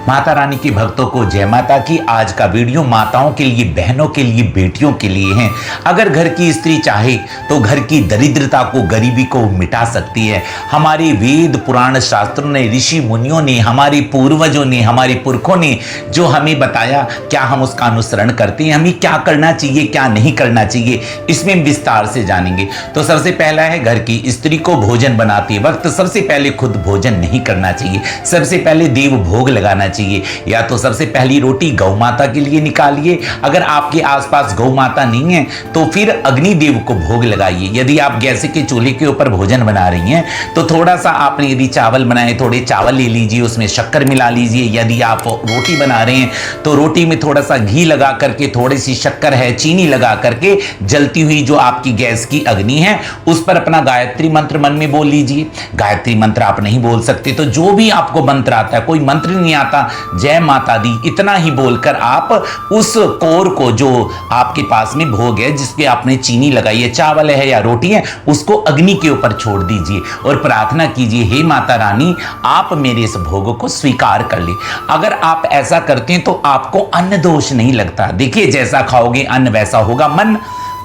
माता रानी के भक्तों को जय माता की। आज का वीडियो माताओं के लिए, बहनों के लिए, बेटियों के लिए है। अगर घर की स्त्री चाहे तो घर की दरिद्रता को, गरीबी को मिटा सकती है। हमारे वेद पुराण शास्त्रों ने, ऋषि मुनियों ने, हमारे पूर्वजों ने, हमारे पुरखों ने जो हमें बताया, क्या हम उसका अनुसरण करते हैं? हमें क्या करना चाहिए, क्या नहीं करना चाहिए, इसमें विस्तार से जानेंगे। तो सबसे पहला है, घर की स्त्री को भोजन बनाते वक्त सबसे पहले खुद भोजन नहीं करना चाहिए। सबसे पहले देव भोग लगाना चाहिए। या तो सबसे पहली रोटी गौ माता के लिए निकालिए। अगर आपके आसपास गौ माता नहीं है तो फिर अग्नि देव को भोग लगाइए। यदि आप गैस के चूल्हे के ऊपर भोजन बना रही हैं तो थोड़ा सा आपने यदि चावल बनाए, थोड़े चावल ले लीजिए, उसमें शक्कर मिला लीजिए। यदि आप रोटी बना रहे हैं तो रोटी में थोड़ा सा घी लगा करके, थोड़ी सी शक्कर है, चीनी लगा करके, जलती हुई जो आपकी गैस की अग्नि है उस पर अपना गायत्री मंत्र मन में बोल लीजिए। गायत्री मंत्र आप नहीं बोल सकते तो जो भी आपको मंत्र आता है, कोई मंत्र नहीं आता, जय माता दी इतना ही बोलकर आप उस कोर को, जो आपके पास में भोग है जिसके आपने चीनी लगाई है, चावल है या रोटी है, उसको अग्नि के ऊपर छोड़ दीजिए और प्रार्थना कीजिए, हे माता रानी आप मेरे इस भोग को स्वीकार कर ले। अगर आप ऐसा करते हैं तो आपको अन्न दोष नहीं लगता। देखिए, जैसा खाओगे अन्न वैसा होगा मन।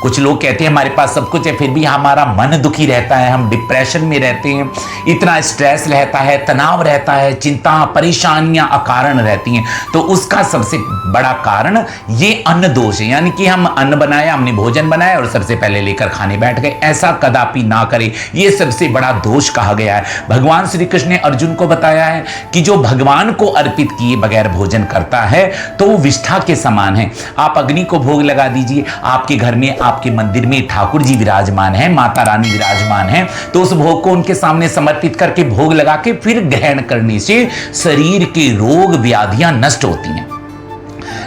कुछ लोग कहते हैं हमारे पास सब कुछ है फिर भी हमारा मन दुखी रहता है, हम डिप्रेशन में रहते हैं, इतना स्ट्रेस रहता है, तनाव रहता है, चिंता परेशानियां अकारण रहती हैं। तो उसका सबसे बड़ा कारण ये अन्न दोष है। यानी कि हम अन्न बनाया, हमने भोजन बनाया और सबसे पहले लेकर खाने बैठ गए। ऐसा कदापि ना करें, ये सबसे बड़ा दोष कहा गया है। भगवान श्री कृष्ण ने अर्जुन को बताया है कि जो भगवान को अर्पित किए बगैर भोजन करता है तो वो विष्ठा के समान है। आप अग्नि को भोग लगा दीजिए। आपके घर में, आपके मंदिर में ठाकुर जी विराजमान है, माता रानी विराजमान है, तो उस भोग को उनके सामने समर्पित करके, भोग लगा के फिर ग्रहण करने से शरीर के रोग व्याधियां नष्ट होती हैं।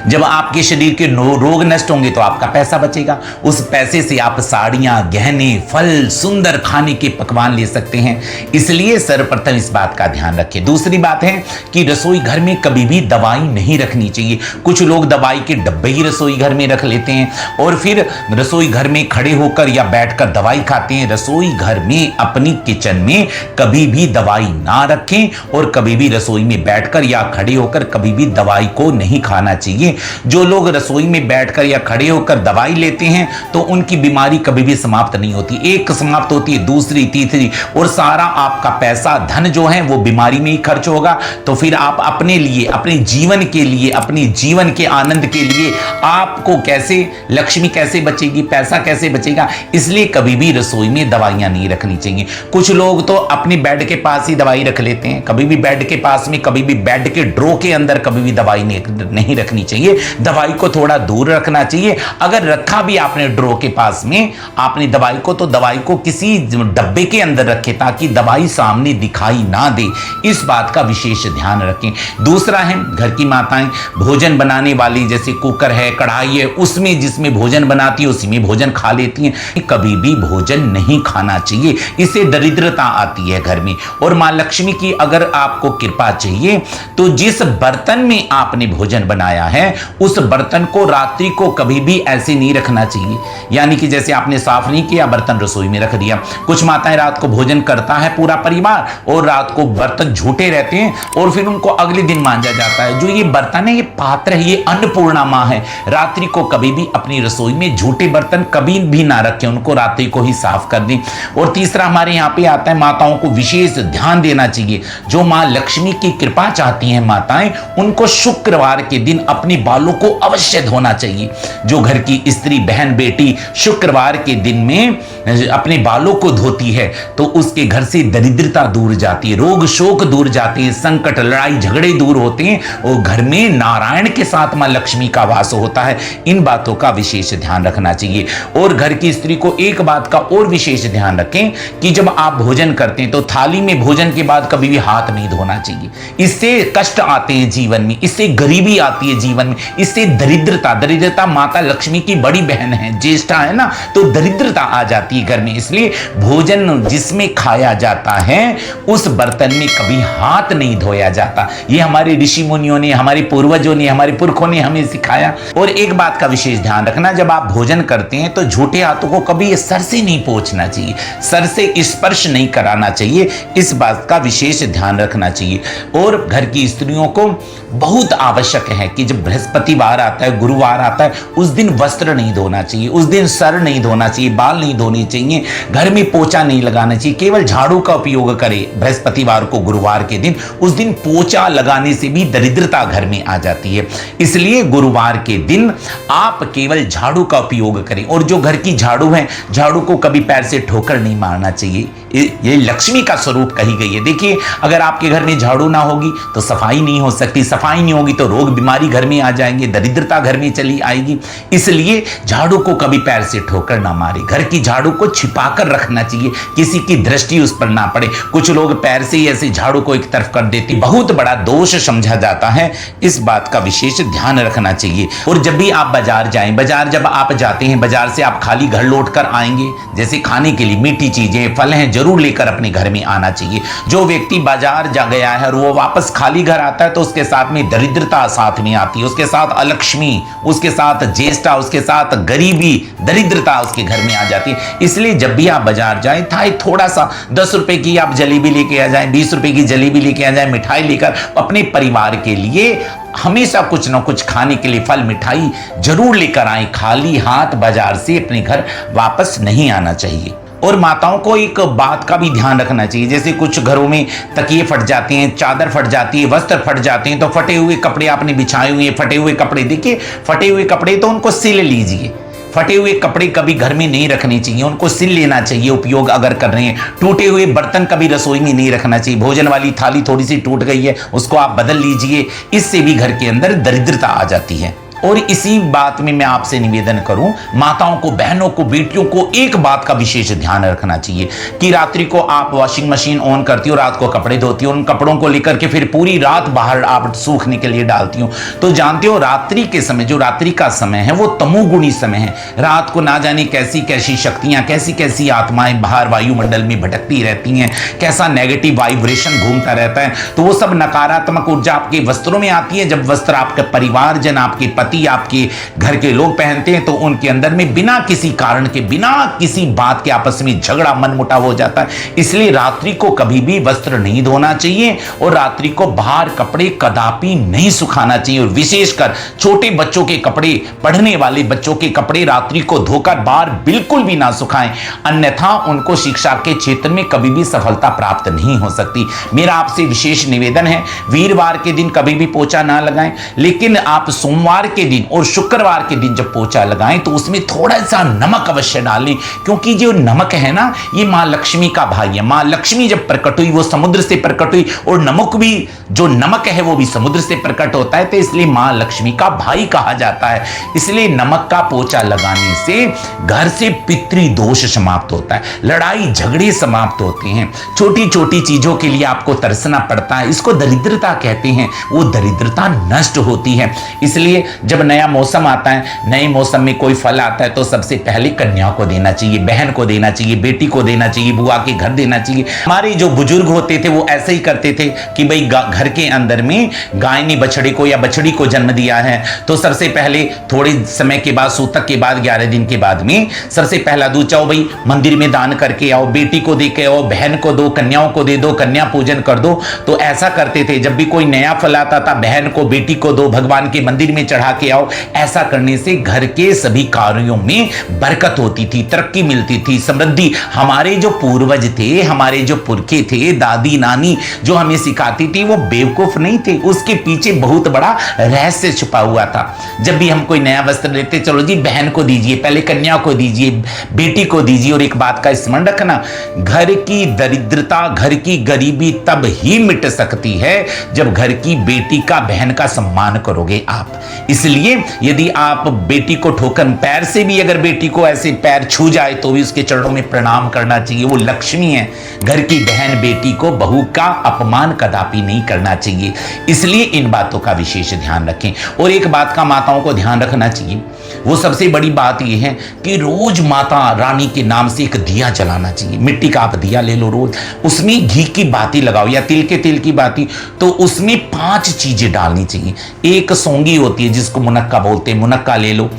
जब आपके शरीर के रोग नष्ट होंगे तो आपका पैसा बचेगा। उस पैसे से आप साड़ियां, गहने, फल, सुंदर खाने के पकवान ले सकते हैं। इसलिए सर्वप्रथम इस बात का ध्यान रखें। दूसरी बात है कि रसोई घर में कभी भी दवाई नहीं रखनी चाहिए। कुछ लोग दवाई के डब्बे ही रसोई घर में रख लेते हैं और फिर रसोई घर में खड़े होकर या बैठकर दवाई खाते हैं। रसोई घर में, अपनी किचन में कभी भी दवाई ना रखें और कभी भी रसोई में बैठकर या खड़े होकर कभी भी दवाई को नहीं खाना चाहिए। जो लोग रसोई में बैठकर या खड़े होकर दवाई लेते हैं तो उनकी बीमारी कभी भी समाप्त नहीं होती। एक समाप्त होती है, दूसरी, तीसरी, और सारा आपका पैसा, धन जो है वो बीमारी में ही खर्च होगा। तो फिर आप अपने लिए, अपने जीवन के लिए, अपने जीवन के आनंद के लिए आपको कैसे, लक्ष्मी कैसे बचेगी, पैसा कैसे बचेगा, इसलिए कभी भी रसोई में दवाइयां नहीं रखनी चाहिए। कुछ लोग तो अपने बेड के पास ही दवाई रख लेते हैं। कभी भी बेड के पास में, कभी भी बेड के ड्रॉ के अंदर कभी भी दवाई नहीं रखनी चाहिए। दवाई को थोड़ा दूर रखना चाहिए। अगर रखा भी आपने ड्रॉ के पास में आपने दवाई को, तो दवाई को किसी डब्बे के अंदर रखें ताकि दवाई सामने दिखाई ना दे। इस बात का विशेष ध्यान रखें। दूसरा है, घर की माताएं भोजन बनाने वाली, जैसे कुकर है, कढ़ाई है, उसमें जिसमें भोजन बनाती है उसी में भोजन खा लेती हैं। कभी भी भोजन नहीं खाना चाहिए, इससे दरिद्रता आती है घर में। और मां लक्ष्मी की अगर आपको कृपा चाहिए तो जिस बर्तन में आपने भोजन बनाया है उस बर्तन को रात्रि को कभी भी ऐसे नहीं रखना चाहिए। यानी कि जैसे आपने साफ नहीं किया, बर्तन रसोई में रख दिया। कुछ माताएं रात को भोजन करता है पूरा परिवार और रात को बर्तन झूठे रहते हैं और फिर उनको अगले दिन मांजा जाता है। जो ये बर्तन है, ये पात्र है, ये अन्नपूर्णा मां है। रात्रि को कभी भी अपनी रसोई में झूठे बर्तन कभी भी ना रखें, उनको रात्रि को ही साफ कर दें। और तीसरा हमारे यहाँ पे आता है, माताओं को विशेष ध्यान देना चाहिए। जो मां लक्ष्मी की कृपा चाहती हैं माताएं, उनको शुक्रवार के दिन अपनी बालों को अवश्य धोना चाहिए। जो घर की स्त्री, बहन, बेटी शुक्रवार के दिन में अपने बालों को धोती है तो उसके घर से दरिद्रता दूर जाती है, रोग शोक दूर जाते हैं, संकट, लड़ाई झगड़े दूर होते हैं और घर में नारायण के साथ मां लक्ष्मी का वास होता है। इन बातों का विशेष ध्यान रखना चाहिए। और घर की स्त्री को एक बात का और विशेष ध्यान रखें कि जब आप भोजन करते हैं तो थाली में भोजन के बाद कभी भी हाथ नहीं धोना चाहिए। इससे कष्ट आते हैं जीवन में, इससे गरीबी आती है जीवन में। इससे दरिद्रता माता लक्ष्मी की बड़ी बहन है, ज्येष्ठा है ना, तो दरिद्रता आ जाती है घर में। इसलिए भोजन जिसमें खाया जाता है उस बर्तन में कभी हाथ नहीं धोया जाता। ये हमारे ऋषि मुनियों ने, हमारे पूर्वजों ने, हमारे पुरखों ने हमें सिखाया। और एक बात का विशेष ध्यान रखना, जब आप भोजन करते हैं तो झूठे हाथों को कभी सर से नहीं पोंछना चाहिए, सर से स्पर्श नहीं कराना चाहिए, इस बात का विशेष ध्यान रखना चाहिए। और घर की स्त्रियों को बहुत आवश्यक है कि जब बृहस्पतिवार आता है, गुरुवार आता है, उस दिन वस्त्र नहीं धोना चाहिए, उस दिन सर नहीं धोना चाहिए, बाल नहीं धोने चाहिए, घर में पोछा नहीं लगाना चाहिए, केवल झाड़ू का उपयोग करें बृहस्पतिवार को, गुरुवार के दिन। उस दिन पोछा लगाने से भी दरिद्रता घर में आ जाती है। इसलिए गुरुवार के दिन आप केवल झाड़ू का उपयोग करें। और जो घर की झाड़ू है, झाड़ू को कभी पैर से ठोकर नहीं मारना चाहिए, ये लक्ष्मी का स्वरूप कही गई है। देखिए, अगर आपके घर में झाड़ू ना होगी तो सफाई नहीं हो सकती, सफाई नहीं होगी तो रोग बीमारी घर में आ जाएंगे, दरिद्रता घर में चली आएगी। इसलिए झाड़ू को कभी पैर से ठोकर ना मारे, घर की झाड़ू को छिपाकर रखना चाहिए, किसी की दृष्टि उस पर ना पड़े। कुछ लोग पैर से ही ऐसे झाड़ू को एक तरफ कर देते, बहुत बड़ा दोष समझा जाता है, इस बात का विशेष ध्यान रखना चाहिए। और जब भी आप बाजार जाएं, बाजार जब आप जाते हैं, बाजार से आप खाली घर लौट कर आएंगे, जैसे खाने के लिए मीठी चीजें, फल हैं, जरूर लेकर अपने घर में आना चाहिए। जो व्यक्ति बाजार जा गया है और वो वापस खाली घर आता है तो उसके साथ में दरिद्रता साथ में आती है, उसके साथ अलक्ष्मी, उसके साथ ज्येष्ठा, उसके साथ गरीबी, दरिद्रता उसके घर में आ जाती है। इसलिए जब भी आप बाजार जाएं, थोड़ा सा 10 रुपए की आप जलेबी लेके आ जाएं, 20 रुपए की जलेबी लेके आ जाएं, मिठाई लेकर अपने परिवार के लिए हमेशा कुछ ना कुछ खाने के लिए फल मिठाई जरूर लेकर आए। खाली हाथ बाजार से अपने घर वापस नहीं आना चाहिए। और माताओं को एक बात का भी ध्यान रखना चाहिए, जैसे कुछ घरों में तकिए फट जाते हैं, चादर फट जाती है, वस्त्र फट जाते हैं, तो फटे हुए कपड़े आपने बिछाए हुए हैं, फटे हुए कपड़े, देखिए फटे हुए कपड़े तो उनको सिल लीजिए। फटे हुए कपड़े कभी घर में नहीं रखने चाहिए, उनको सिल लेना चाहिए उपयोग अगर कर रहे हैं। टूटे हुए बर्तन कभी रसोई में नहीं रखना चाहिए, भोजन वाली थाली थोड़ी सी टूट गई है, उसको आप बदल लीजिए, इससे भी घर के अंदर दरिद्रता आ जाती है। और इसी बात में मैं आपसे निवेदन करूं, माताओं को, बहनों को, बेटियों को एक बात का विशेष ध्यान रखना चाहिए कि रात्रि को आप वॉशिंग मशीन ऑन करती हो, रात को कपड़े धोती हो, उन कपड़ों को लेकर के फिर पूरी रात बाहर आप सूखने के लिए डालती हो, तो जानते हो रात्रि के समय, जो रात्रि का समय है वो तमोगुणी समय है। रात को ना जाने कैसी कैसी शक्तियां, कैसी कैसी आत्माएं बाहर वायुमंडल में भटकती रहती हैं, कैसा नेगेटिव वाइब्रेशन घूमता रहता है, तो वो सब नकारात्मक ऊर्जा आपके वस्त्रों में आती है। जब वस्त्र आपके परिवारजन, आपके पति, आपके घर के लोग पहनते हैं तो उनके अंदर में बिना किसी कारण के, बिना किसी बात के आपस में झगड़ा, मनमुटाव हो जाता है। इसलिए रात्रि को कभी भी वस्त्र नहीं धोना चाहिए और रात्रि को बाहर कपड़े कदापि नहीं सुखाना चाहिए। और विशेषकर छोटे बच्चों के कपड़े, पढ़ने वाले बच्चों के कपड़े रात्रि को धोकर बाहर बिल्कुल भी ना सुखाएं, अन्यथा उनको शिक्षा के क्षेत्र में कभी भी सफलता प्राप्त नहीं हो सकती। मेरा आपसे विशेष निवेदन है, वीरवार के दिन कभी भी पोछा ना लगाएं, लेकिन आप सोमवार के दिन और शुक्रवार के दिन जब पोछा लगाएं तो उसमें थोड़ा सा नमक अवश्य डालें, क्योंकि जो नमक है ना, ये मां लक्ष्मी का भाई है। मां लक्ष्मी जब प्रकट हुई वो समुद्र से प्रकट हुई, और नमक भी, जो नमक है वो भी समुद्र से प्रकट होता है, तो इसलिए मां लक्ष्मी का भाई कहा जाता है। इसलिए नमक का पोछा लगाने से घर से पितृदोष समाप्त होता है, लड़ाई झगड़े समाप्त होते हैं, छोटी छोटी चीजों के लिए आपको तरसना पड़ता है, इसको दरिद्रता कहते हैं, वो दरिद्रता नष्ट होती है। इसलिए जब नया मौसम आता है, नए मौसम में कोई फल आता है तो सबसे पहले कन्या को देना चाहिए, बहन को देना चाहिए, बेटी को देना चाहिए, बुआ के घर देना चाहिए। हमारे जो बुजुर्ग होते थे वो ऐसे ही करते थे कि भाई घर के अंदर में गाय ने बछड़े को या बछड़ी को जन्म दिया है तो सबसे पहले थोड़े समय के बाद, सूतक के बाद, 11 दिन के बाद में सबसे पहला दूध चाहो भाई मंदिर में दान करके आओ, बेटी को दे के आओ, बहन को दो, कन्याओं को दे दो, कन्या पूजन कर दो। तो ऐसा करते थे, जब भी कोई नया फल आता था बहन को, बेटी को दो, भगवान के मंदिर में चढ़ा के आओ। ऐसा करने से घर के सभी कार्यों में बरकत होती थी, तरक्की मिलती थी, समृद्धि। हमारे जो पूर्वज थे, हमारे जो पुरखे थे, दादी नानी जो हमें सिखाती थी, वो बेवकूफ नहीं थे, उसके पीछे बहुत बड़ा रहस्य छुपा हुआ था। जब भी हम कोई नया वस्त्र लेते, चलो जी बहन को दीजिए, पहले कन्या को दीजिए, बेटी को दीजिए। और एक बात का स्मरण रखना, घर की दरिद्रता, घर की गरीबी तब ही मिट सकती है जब घर की बेटी का, बहन का सम्मान करोगे आप। इसलिए यदि आप बेटी को ठोकर, पैर से भी अगर बेटी को ऐसे पैर छू जाए तो भी उसके चरणों में प्रणाम करना चाहिए। वो लक्ष्मी है। घर की बहन बेटी को, बहू का अपमान कदापि नहीं करना चाहिए। इसलिए इन बातों का विशेष ध्यान रखें। और एक बात का माताओं को ध्यान रखना चाहिए, वो सबसे बड़ी बात यह है कि रोज माता रानी के नाम से एक दिया जलाना चाहिए। मिट्टी का आप दिया ले लो रोज, उसमें घी की बाती लगाओ या तिल के तेल की बाती, तो उसमें 5 चीजें डालनी चाहिए। एक सौंगी होती है जिसको मुनक्का बोलते हैं, मुनक्का ले लो,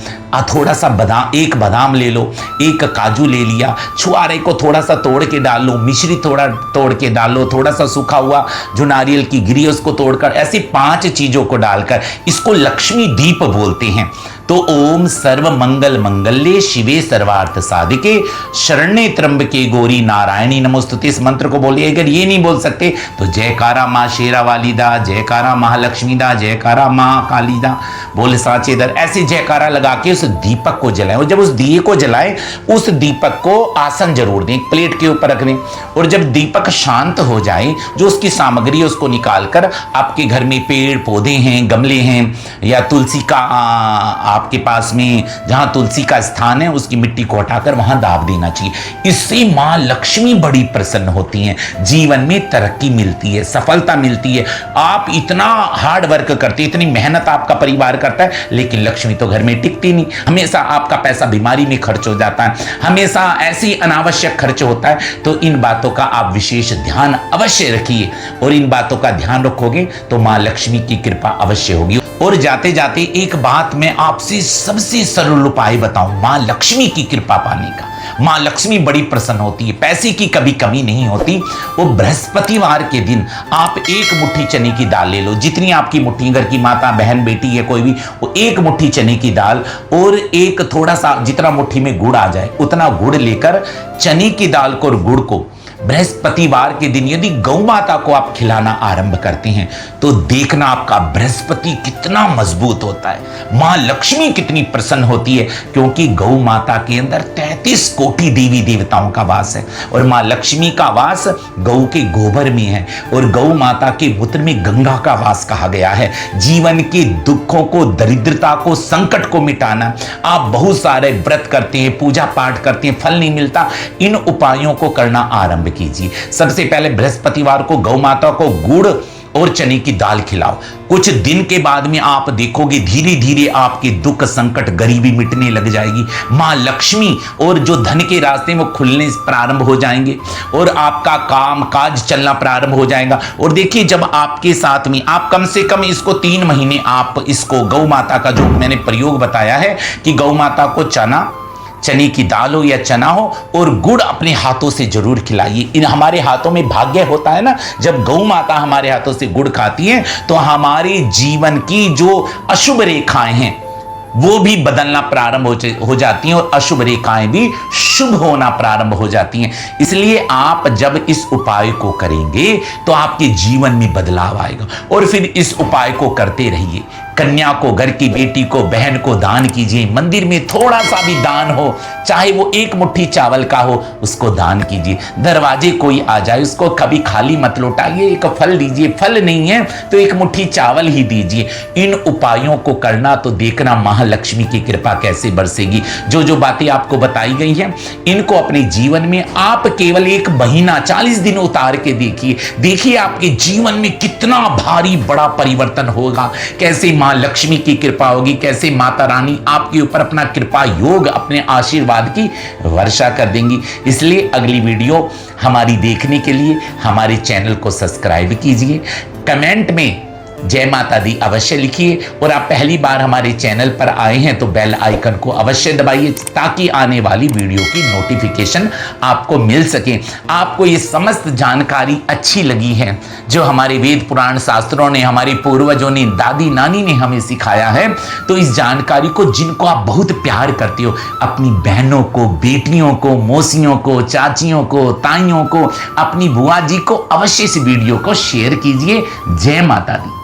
थोड़ा सा बादाम, एक बादाम ले लो, एक काजू ले लिया, छुआरे को थोड़ा सा तोड़ के डाल लो, मिश्री थोड़ा तोड़ के डाल लो, थोड़ा सा सूखा हुआ जो नारियल की गिरी उसको तोड़कर, ऐसी 5 चीजों को डालकर इसको लक्ष्मी दीप बोलते हैं। तो ओम सर्व मंगल मंगल्ये शिवे सर्वार्थ साधिके शरण्ये त्र्यंबके गौरी नारायणी नमोस्तुते। इस मंत्र को बोलिए। अगर ये नहीं बोल सकते तो जयकारा माँ शेरा वाली दा, जयकारा महालक्ष्मी दा, जयकारा महाकाली दा, बोले साचे दर, ऐसे जयकारा लगा के उस दीपक को जलाएं। और जब उस दिए को जलाएं, उस दीपक को आसन जरूर दें, एक प्लेट के ऊपर रख दें। और जब दीपक शांत हो जाए, जो उसकी सामग्री है उसको निकालकर, आपके घर में पेड़ पौधे हैं, गमले हैं, या तुलसी का आपके पास में जहां तुलसी का स्थान है उसकी मिट्टी को हटाकर वहां दाब देना चाहिए। इससे मां लक्ष्मी बड़ी प्रसन्न होती हैं, जीवन में तरक्की मिलती है, सफलता मिलती है। आप इतना हार्ड वर्क करते, इतनी मेहनत आपका परिवार करता है, लेकिन लक्ष्मी तो घर में टिकती नहीं। हमेशा आपका पैसा बीमारी में खर्च हो जाता है, हमेशा ऐसी अनावश्यक खर्च होता है। तो इन बातों का आप विशेष ध्यान अवश्य रखिए, और इन बातों का ध्यान रखोगे तो मां लक्ष्मी की कृपा अवश्य होगी। और जाते जाते एक बात मैं आपसे सबसे सरल उपाय बताऊं मां लक्ष्मी की कृपा पाने का। मां लक्ष्मी बड़ी प्रसन्न होती है, पैसे की कभी कमी नहीं होती। वो बृहस्पतिवार के दिन आप एक मुट्ठी चने की दाल ले लो, जितनी आपकी मुट्ठी, घर की माता बहन बेटी है कोई भी, वो एक मुट्ठी चने की दाल और एक थोड़ा सा, जितना मुट्ठी में गुड़ आ जाए उतना गुड़ लेकर, चने की दाल को और गुड़ को बृहस्पतिवार के दिन यदि गौ माता को आप खिलाना आरंभ करते हैं तो देखना आपका बृहस्पति कितना मजबूत होता है, मां लक्ष्मी कितनी प्रसन्न होती है। क्योंकि गौ माता के अंदर 33 कोटि देवी देवताओं का वास है, और मां लक्ष्मी का वास गौ के गोबर में है, और गौ माता के मूत्र में गंगा का वास कहा गया है। जीवन के दुखों को, दरिद्रता को, संकट को मिटाना। आप बहुत सारे व्रत करते हैं, पूजा पाठ करते हैं, फल नहीं मिलता, इन उपायों को करना आरंभ कीजिए। सबसे पहले बृहस्पतिवार को गौ माता को गुड़ और चने की दाल खिलाओ। कुछ दिन के बाद में आप देखोगे धीरे धीरे आपके दुख, संकट, गरीबी मिटने लग जाएगी। मां लक्ष्मी और जो धन के रास्ते वो खुलने प्रारंभ हो जाएंगे, और आपका काम काज चलना प्रारंभ हो जाएगा। और देखिए, जब आपके साथ में आप कम से कम इसको 3 महीने आप इसको गौ माता का जो मैंने प्रयोग बताया है कि गौ माता को चने की दाल हो या चना हो और गुड़ अपने हाथों से जरूर खिलाइए। इन हमारे हाथों में भाग्य होता है ना, जब गौ माता हमारे हाथों से गुड़ खाती है तो हमारे जीवन की जो अशुभ रेखाएं हैं वो भी बदलना प्रारंभ हो जाती हैं, और अशुभ रेखाएं भी शुभ होना प्रारंभ हो जाती हैं। इसलिए आप जब इस उपाय को करेंगे तो आपके जीवन में बदलाव आएगा, और फिर इस उपाय को करते रहिए। कन्या को, घर की बेटी को, बहन को दान कीजिए। मंदिर में थोड़ा सा भी दान हो, चाहे वो एक मुट्ठी चावल का हो, उसको दान कीजिए। दरवाजे कोई आ जाए उसको कभी खाली मत लौटाइए, एक फल दीजिए, फल नहीं है तो एक मुट्ठी चावल ही दीजिए। इन उपायों को करना तो देखना महालक्ष्मी की कृपा कैसे बरसेगी। जो जो बातें आपको बताई गई हैं इनको अपने जीवन में आप केवल 1 महीना 40 दिन उतार के देखिए आपके जीवन में कितना भारी बड़ा परिवर्तन होगा, कैसे मां लक्ष्मी की कृपा होगी, कैसे माता रानी आपके ऊपर अपना कृपा योग, अपने आशीर्वाद की वर्षा कर देंगी। इसलिए अगली वीडियो हमारी देखने के लिए हमारे चैनल को सब्सक्राइब कीजिए, कमेंट में जय माता दी अवश्य लिखिए, और आप पहली बार हमारे चैनल पर आए हैं तो बेल आइकन को अवश्य दबाइए ताकि आने वाली वीडियो की नोटिफिकेशन आपको मिल सके। आपको ये समस्त जानकारी अच्छी लगी है जो हमारे वेद पुराण शास्त्रों ने, हमारे पूर्वजों ने, दादी नानी ने हमें सिखाया है, तो इस जानकारी को जिनको आप बहुत प्यार करते हो, अपनी बहनों को, बेटियों को, मौसियों को, चाचियों को, ताइयों को, अपनी बुआ जी को अवश्य इस वीडियो को शेयर कीजिए। जय माता दी।